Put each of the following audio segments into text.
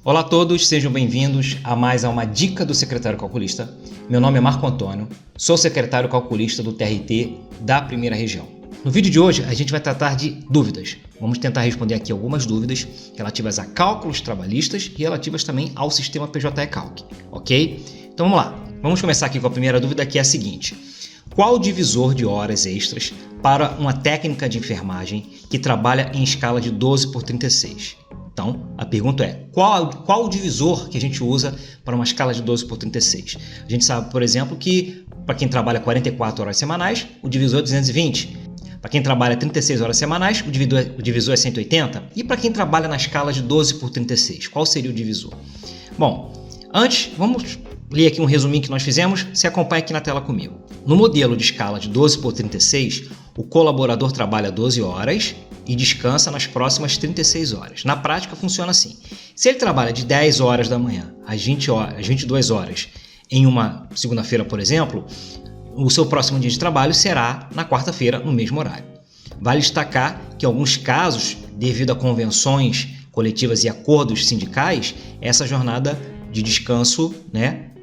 Olá a todos, sejam bem-vindos a mais uma dica do secretário calculista. Meu nome é Marco Antônio, sou secretário calculista do TRT da Primeira Região. No vídeo de hoje a gente vai tratar de dúvidas. Vamos tentar responder aqui algumas dúvidas relativas a cálculos trabalhistas e relativas também ao sistema PJE-Calc, ok? Então vamos lá, vamos começar aqui com a primeira dúvida, que é a seguinte: qual o divisor de horas extras para uma técnica de enfermagem que trabalha em escala de 12 por 36? Então, a pergunta é, qual o divisor que a gente usa para uma escala de 12 por 36? A gente sabe, por exemplo, que para quem trabalha 44 horas semanais, o divisor é 220. Para quem trabalha 36 horas semanais, o divisor é 180. E para quem trabalha na escala de 12 por 36, qual seria o divisor? Bom, antes, vamos ler aqui um resuminho que nós fizemos. Se acompanha aqui na tela comigo. No modelo de escala de 12 por 36, o colaborador trabalha 12 horas e descansa nas próximas 36 horas. Na prática, funciona assim. Se ele trabalha de 10 horas da manhã às 22 horas em uma segunda-feira, por exemplo, o seu próximo dia de trabalho será na quarta-feira, no mesmo horário. Vale destacar que em alguns casos, devido a convenções coletivas e acordos sindicais, essa jornada de descanso,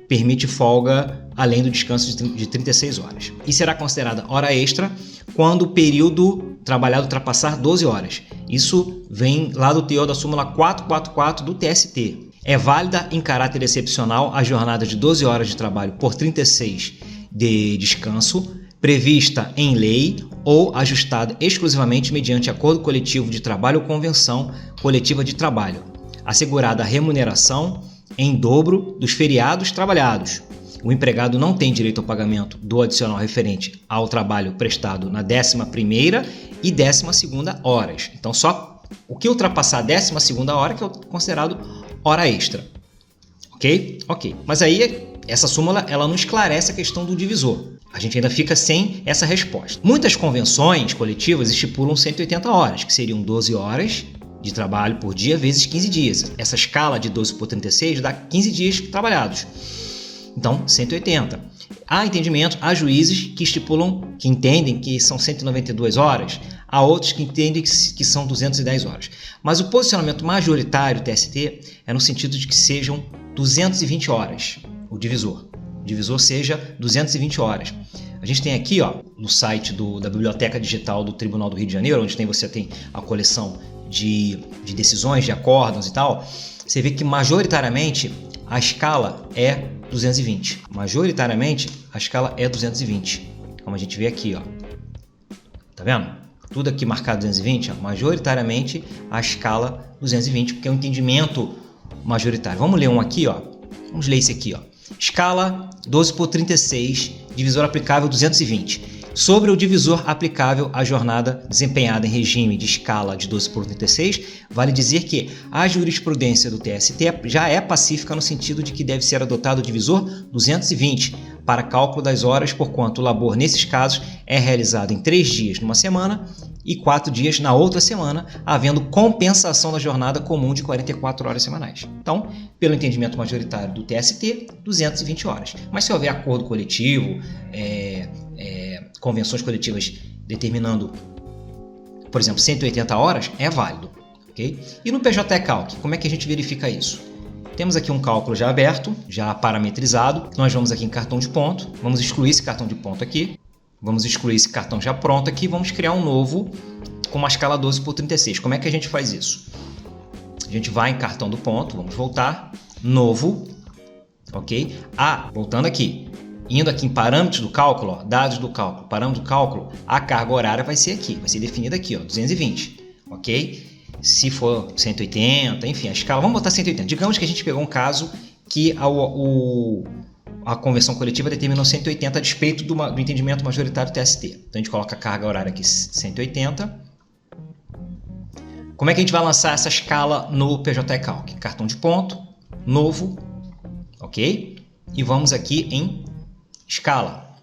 permite folga além do descanso de 36 horas. E será considerada hora extra quando o período trabalhado ultrapassar 12 horas. Isso vem lá do teor da súmula 444 do TST. É válida em caráter excepcional a jornada de 12 horas de trabalho por 36 de descanso, prevista em lei ou ajustada exclusivamente mediante acordo coletivo de trabalho ou convenção coletiva de trabalho, assegurada a remuneração em dobro dos feriados trabalhados. O empregado não tem direito ao pagamento do adicional referente ao trabalho prestado na 11ª e 12ª horas. Então, só o que ultrapassar a 12ª hora que é considerado hora extra. Ok? Ok. Mas aí, essa súmula ela não esclarece a questão do divisor. A gente ainda fica sem essa resposta. Muitas convenções coletivas estipulam 180 horas, que seriam 12 horas de trabalho por dia vezes 15 dias. Essa escala de 12 por 36 dá 15 dias trabalhados. Então, 180. Há entendimento, há juízes que estipulam, que entendem que são 192 horas, há outros que entendem que são 210 horas. Mas o posicionamento majoritário do TST é no sentido de que sejam 220 horas o divisor. O divisor seja 220 horas. A gente tem aqui, no site da Biblioteca Digital do Tribunal do Rio de Janeiro, onde você tem a coleção de decisões, de acórdãos e tal, você vê que majoritariamente a escala é 220. Majoritariamente a escala é 220. Como a gente vê aqui, Tá vendo? Tudo aqui marcado 220, majoritariamente a escala 220, porque é um entendimento majoritário. Vamos ler um aqui, Vamos ler esse aqui, Escala 12 por 36, divisor aplicável 220. Sobre o divisor aplicável à jornada desempenhada em regime de escala de 12 por 36, vale dizer que a jurisprudência do TST já é pacífica no sentido de que deve ser adotado o divisor 220 para cálculo das horas, porquanto o labor nesses casos é realizado em 3 dias numa semana e 4 dias na outra semana, havendo compensação da jornada comum de 44 horas semanais. Então, pelo entendimento majoritário do TST, 220 horas. Mas se houver acordo coletivo, convenções coletivas determinando, por exemplo, 180 horas, é válido. Okay? E no PJE-Calc, como é que a gente verifica isso? Temos aqui um cálculo já aberto, já parametrizado. Nós vamos aqui em cartão de ponto, vamos excluir esse cartão de ponto aqui, vamos excluir esse cartão já pronto aqui, vamos criar um novo com uma escala 12 por 36. Como é que a gente faz isso? A gente vai em cartão do ponto, vamos voltar, novo, ok? Voltando aqui. Indo aqui em parâmetros do cálculo, dados do cálculo, parâmetro do cálculo, a carga horária vai ser aqui, vai ser definida aqui, 220, ok? Se for 180, enfim, a escala, vamos botar 180. Digamos que a gente pegou um caso que a convenção coletiva determinou 180 a despeito do entendimento majoritário do TST. Então a gente coloca a carga horária aqui 180. Como é que a gente vai lançar essa escala no PJE-Calc? Cartão de ponto, novo, ok? E vamos aqui em escala.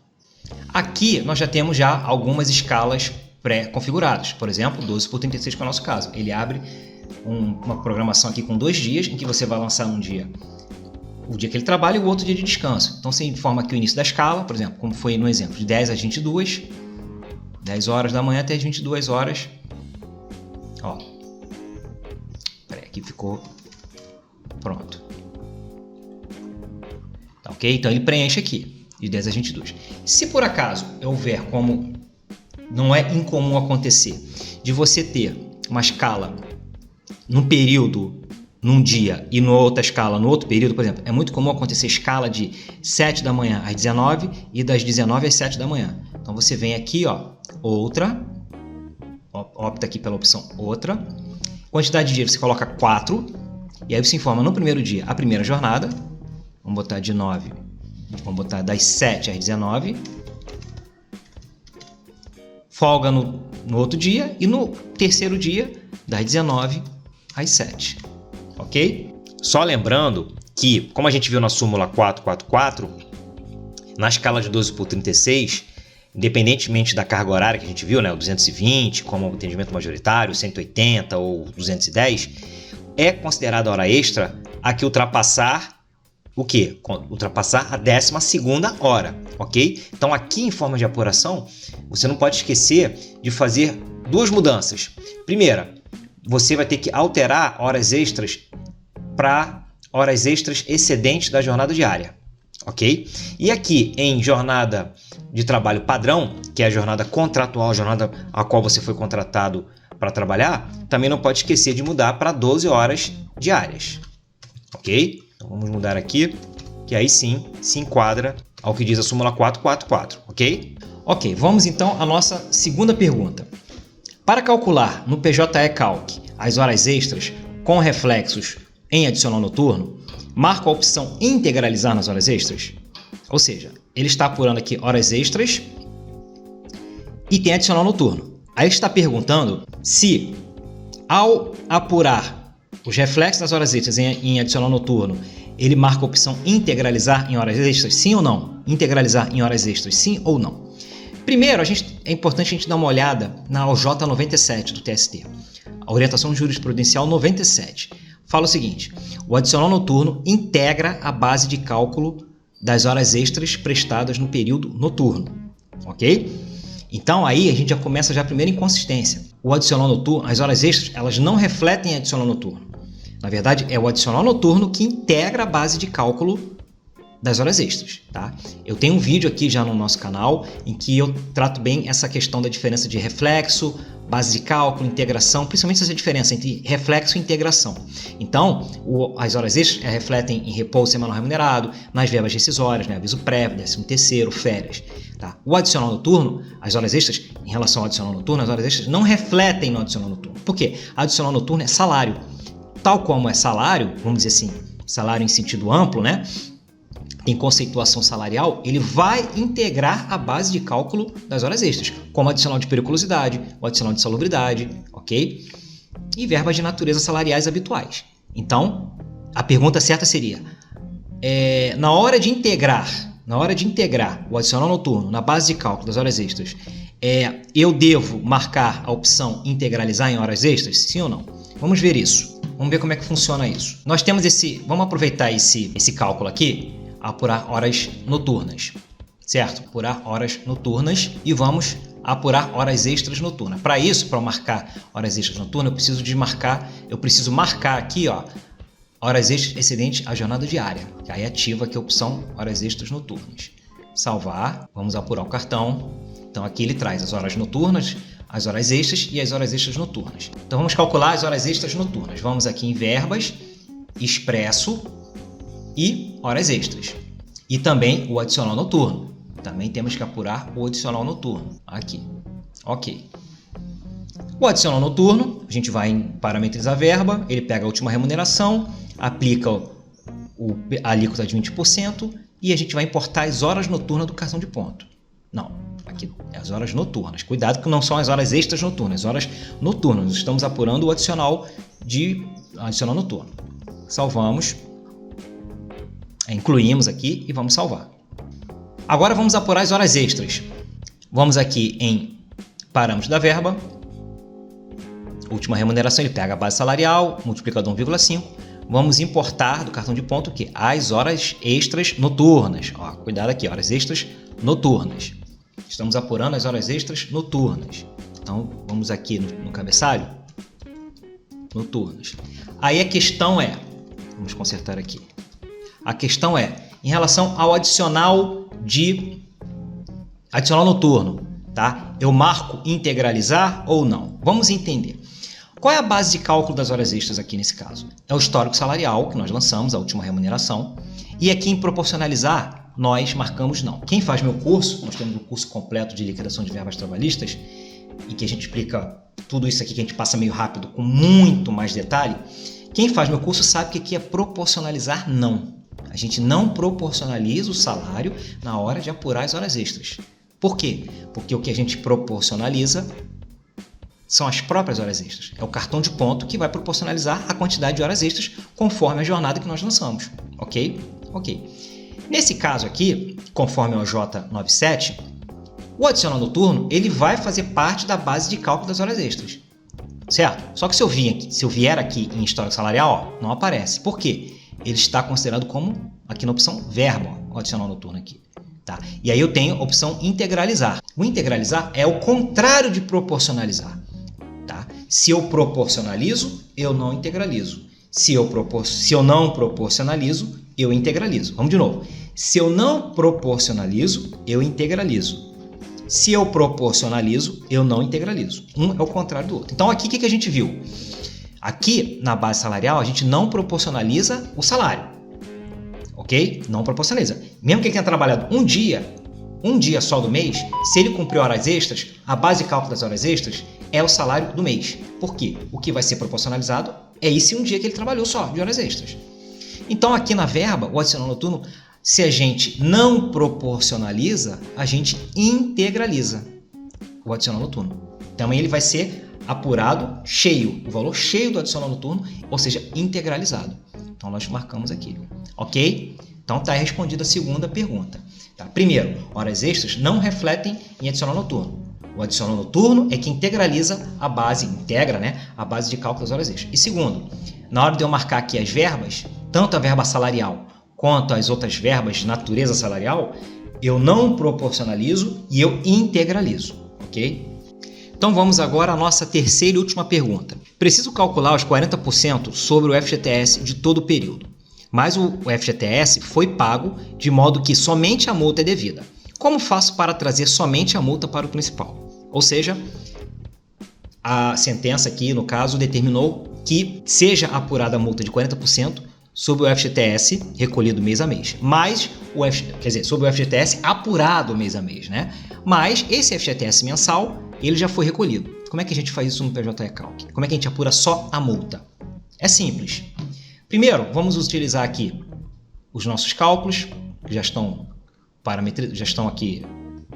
Aqui nós já temos algumas escalas pré-configuradas. Por exemplo, 12 por 36 que é o nosso caso. Ele abre uma programação aqui com 2 dias, em que você vai lançar um dia o dia que ele trabalha e o outro dia de descanso. Então você informa aqui o início da escala, por exemplo, como foi no exemplo, de 10 às 22, 10 horas da manhã até as 22 horas. Peraí, aqui ficou Pronto. Tá ok? Então ele preenche aqui, de 10 a 22. Se por acaso houver, como não é incomum acontecer, de você ter uma escala num período, num dia, e numa outra escala no outro período, por exemplo, é muito comum acontecer escala de 7 da manhã às 19 e das 19 às 7 da manhã. Então você vem aqui, ó, outra, opta aqui pela opção outra, quantidade de dia você coloca 4, e aí você informa no primeiro dia a primeira jornada, vamos botar de 9, vamos botar das 7 às 19, folga no outro dia e no terceiro dia das 19 às 7, ok? Só lembrando que, como a gente viu na súmula 444, na escala de 12 por 36, independentemente da carga horária que a gente viu, né, o 220 como atendimento majoritário, 180 ou 210, é considerada hora extra a que ultrapassar o quê? Ultrapassar a 12ª hora, ok? Então aqui em forma de apuração, você não pode esquecer de fazer duas mudanças. Primeira, você vai ter que alterar horas extras para horas extras excedentes da jornada diária, ok? E aqui em jornada de trabalho padrão, que é a jornada contratual, a jornada a qual você foi contratado para trabalhar, também não pode esquecer de mudar para 12 horas diárias, ok? Então vamos mudar aqui, que aí sim se enquadra ao que diz a súmula 444, ok? Ok, vamos então à nossa segunda pergunta. Para calcular no PJE Calc as horas extras com reflexos em adicional noturno, marco a opção integralizar nas horas extras. Ou seja, ele está apurando aqui horas extras e tem adicional noturno. Aí está perguntando se, ao apurar os reflexos das horas extras em adicional noturno, ele marca a opção integralizar em horas extras, sim ou não? Integralizar em horas extras, sim ou não? Primeiro, é importante a gente dar uma olhada na OJ 97 do TST, a orientação jurisprudencial 97. Fala o seguinte: o adicional noturno integra a base de cálculo das horas extras prestadas no período noturno, ok? Então aí a gente já começa a primeira inconsistência. O adicional noturno, as horas extras, elas não refletem adicional noturno. Na verdade, é o adicional noturno que integra a base de cálculo das horas extras, tá? Eu tenho um vídeo aqui já no nosso canal em que eu trato bem essa questão da diferença de reflexo, base de cálculo, integração, principalmente essa diferença entre reflexo e integração. Então, as horas extras refletem em repouso semanal remunerado, nas verbas rescisórias, né? Aviso prévio, 13º, férias, tá? O adicional noturno, as horas extras, em relação ao adicional noturno, as horas extras não refletem no adicional noturno. Por quê? Adicional noturno é salário. Tal como é salário, vamos dizer assim, salário em sentido amplo, né? Tem conceituação salarial, ele vai integrar a base de cálculo das horas extras, como adicional de periculosidade, o adicional de salubridade, ok? E verbas de natureza salariais habituais. Então, a pergunta certa seria, na hora de integrar o adicional noturno na base de cálculo das horas extras, eu devo marcar a opção integralizar em horas extras, sim ou não? Vamos ver isso. Vamos ver como é que funciona isso. Nós temos vamos aproveitar esse cálculo aqui, apurar horas noturnas, certo? Apurar horas noturnas e vamos apurar horas extras noturnas. Para isso, para marcar horas extras noturnas, eu preciso marcar aqui, ó, horas extras excedentes à jornada diária, que aí ativa aqui a opção horas extras noturnas. Salvar, vamos apurar o cartão. Então aqui ele traz as horas noturnas, as horas extras e as horas extras noturnas. Então vamos calcular as horas extras noturnas. Vamos aqui em verbas, expresso e horas extras. E também o adicional noturno. Também temos que apurar o adicional noturno. Aqui. Ok. O adicional noturno, a gente vai em parametrizar a verba, ele pega a última remuneração, aplica a alíquota de 20% e a gente vai importar as horas noturnas do cartão de ponto. Não, aqui é as horas noturnas. Cuidado que não são as horas extras noturnas, as horas noturnas. Nós estamos apurando o adicional noturno. Salvamos. Incluímos aqui e vamos salvar. Agora vamos apurar as horas extras. Vamos aqui em parâmetros da verba. Última remuneração, ele pega a base salarial, multiplicador 1,5. Vamos importar do cartão de ponto o quê? As horas extras noturnas. Ó, cuidado aqui, horas extras noturnas. Estamos apurando as horas extras noturnas. Então, vamos aqui no cabeçalho. Noturnas. Aí a questão é, Vamos consertar aqui. A questão é em relação ao adicional noturno, tá? Eu marco integralizar ou não? Vamos entender. Qual é a base de cálculo das horas extras aqui nesse caso? É o histórico salarial que nós lançamos, a última remuneração. E aqui em proporcionalizar, nós marcamos não. Quem faz meu curso, nós temos um curso completo de liquidação de verbas trabalhistas, em que a gente explica tudo isso aqui que a gente passa meio rápido, com muito mais detalhe. Quem faz meu curso sabe que aqui é proporcionalizar não. A gente não proporcionaliza o salário na hora de apurar as horas extras. Por quê? Porque o que a gente proporcionaliza são as próprias horas extras. É o cartão de ponto que vai proporcionalizar a quantidade de horas extras conforme a jornada que nós lançamos. Ok? Ok. Nesse caso aqui, conforme o OJ97, o adicional noturno ele vai fazer parte da base de cálculo das horas extras. Certo? Só que se eu vier aqui em histórico salarial, ó, não aparece. Por quê? Ele está considerado como, aqui na opção verbo, ó, o adicional noturno aqui. Tá? E aí eu tenho a opção integralizar. O integralizar é o contrário de proporcionalizar. Tá? Se eu proporcionalizo, eu não integralizo. Se eu não proporcionalizo, eu integralizo. Vamos de novo. Se eu não proporcionalizo, eu integralizo. Se eu proporcionalizo, eu não integralizo. Um é o contrário do outro. Então aqui o que a gente viu? Aqui na base salarial a gente não proporcionaliza o salário. Ok? Não proporcionaliza. Mesmo que ele tenha trabalhado um dia só do mês, se ele cumprir horas extras, a base de cálculo das horas extras é o salário do mês. Por quê? O que vai ser proporcionalizado é esse um dia que ele trabalhou só de horas extras. Então aqui na verba, o adicional noturno, se a gente não proporcionaliza, a gente integraliza o adicional noturno. Também ele vai ser apurado cheio, o valor cheio do adicional noturno, ou seja, integralizado. Então nós marcamos aqui, ok? Então está respondida a segunda pergunta. Tá? Primeiro, horas extras não refletem em adicional noturno. O adicional noturno é que integraliza a base, a base de cálculo das horas extras. E segundo, na hora de eu marcar aqui as verbas, tanto a verba salarial quanto as outras verbas de natureza salarial, eu não proporcionalizo e eu integralizo, ok? Então vamos agora à nossa terceira e última pergunta. Preciso calcular os 40% sobre o FGTS de todo o período, mas o FGTS foi pago de modo que somente a multa é devida. Como faço para trazer somente a multa para o principal? Ou seja, a sentença aqui, no caso, determinou que seja apurada a multa de 40% sobre o FGTS recolhido mês a mês, mas sobre o FGTS apurado mês a mês, né? Mas esse FGTS mensal, ele já foi recolhido. Como é que a gente faz isso no PJ Calc? Como é que a gente apura só a multa? É simples. Primeiro, vamos utilizar aqui os nossos cálculos, que já estão aqui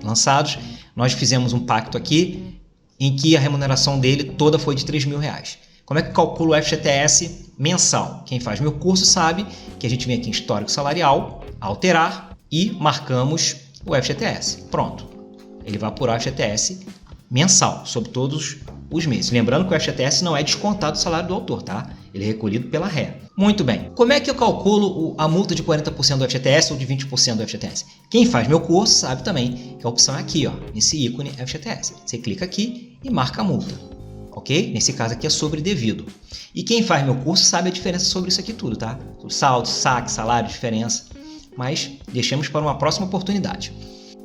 lançados. Nós fizemos um pacto aqui em que a remuneração dele toda foi de R$3.000. Como é que eu calculo o FGTS mensal? Quem faz meu curso sabe que a gente vem aqui em histórico salarial, alterar e marcamos o FGTS. Pronto. Ele vai apurar o FGTS mensal sobre todos os meses. Lembrando que o FGTS não é descontado do salário do autor, tá? Ele é recolhido pela ré. Muito bem. Como é que eu calculo a multa de 40% do FGTS ou de 20% do FGTS? Quem faz meu curso sabe também que a opção é aqui, ó, nesse ícone FGTS. Você clica aqui e marca a multa. Ok? Nesse caso aqui é sobre devido. E quem faz meu curso sabe a diferença sobre isso aqui tudo, tá? O saldo, saque, salário, diferença. Mas deixemos para uma próxima oportunidade.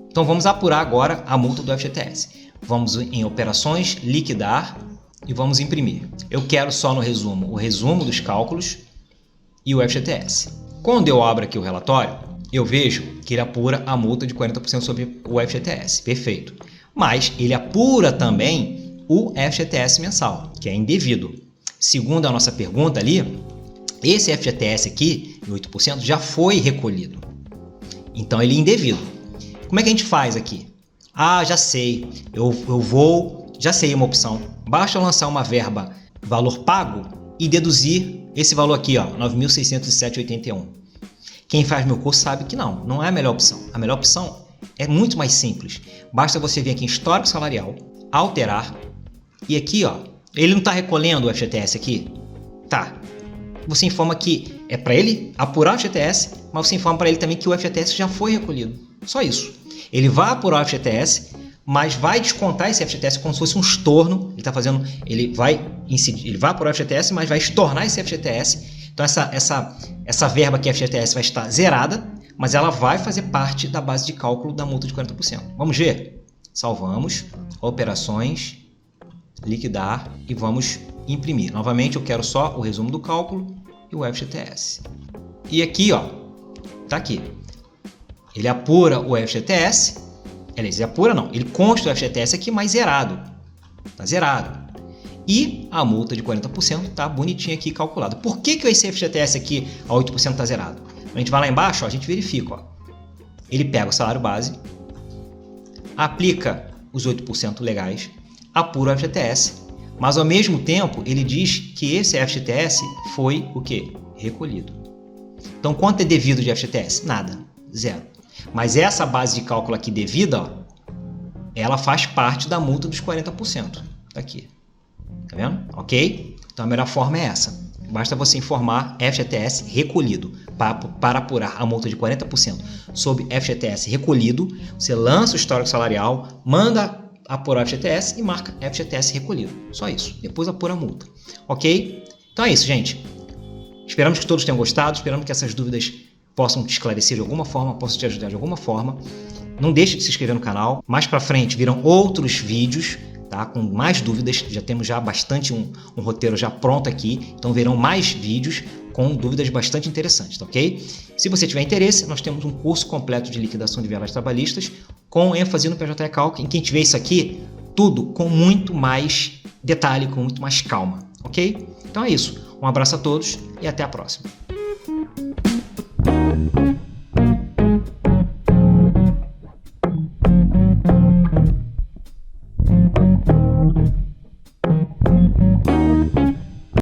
Então vamos apurar agora a multa do FGTS. Vamos em operações, liquidar e vamos imprimir. Eu quero só no resumo o resumo dos cálculos e o FGTS. Quando eu abro aqui o relatório, eu vejo que ele apura a multa de 40% sobre o FGTS. Perfeito. Mas ele apura também o FGTS mensal, que é indevido. Segundo a nossa pergunta ali, esse FGTS aqui, de 8%, já foi recolhido. Então ele é indevido. Como é que a gente faz aqui? Ah, já sei. Já sei uma opção. Basta lançar uma verba valor pago e deduzir esse valor aqui, ó, 9.607,81. Quem faz meu curso sabe que não é a melhor opção. A melhor opção é muito mais simples. Basta você vir aqui em histórico salarial, alterar, e aqui, ó, ele não está recolhendo o FGTS aqui? Tá. Você informa que é para ele apurar o FGTS, mas você informa para ele também que o FGTS já foi recolhido. Só isso. Ele vai apurar o FGTS, mas vai descontar esse FGTS como se fosse um estorno. Ele vai apurar o FGTS, mas vai estornar esse FGTS Então essa verba aqui, FGTS, vai estar zerada, mas ela vai fazer parte da base de cálculo da multa de 40%. Vamos ver? Salvamos, operações, liquidar e vamos imprimir. Novamente eu quero só o resumo do cálculo e o FGTS. E aqui, ó, tá aqui. Ele apura o FGTS, ele apura não, ele consta o FGTS aqui, mas zerado. Tá zerado. E a multa de 40% tá bonitinha aqui calculada. Por que esse FGTS aqui a 8% tá zerado? A gente vai lá embaixo, ó, a gente verifica, ó. Ele pega o salário base, aplica os 8% legais, apura o FGTS, mas ao mesmo tempo ele diz que esse FGTS foi o quê? Recolhido. Então quanto é devido de FGTS? Nada, zero. Mas essa base de cálculo aqui devida, ó, ela faz parte da multa dos 40%. Tá aqui. Tá vendo? Ok? Então a melhor forma é essa. Basta você informar FGTS recolhido. Para apurar a multa de 40% sobre FGTS recolhido, você lança o histórico salarial, manda apurar o FGTS e marca FGTS recolhido. Só isso. Depois apura a multa. Ok? Então é isso, gente. Esperamos que todos tenham gostado. Esperamos que essas dúvidas possam te esclarecer de alguma forma, possam te ajudar de alguma forma. Não deixe de se inscrever no canal. Mais para frente virão outros vídeos, tá? Com mais dúvidas. Já temos bastante um roteiro já pronto aqui. Então virão mais vídeos com dúvidas bastante interessantes, tá ok? Se você tiver interesse, nós temos um curso completo de liquidação de verbas trabalhistas com ênfase no PJ Calc, em que a gente vê isso aqui tudo com muito mais detalhe, com muito mais calma, ok? Então é isso. Um abraço a todos e até a próxima.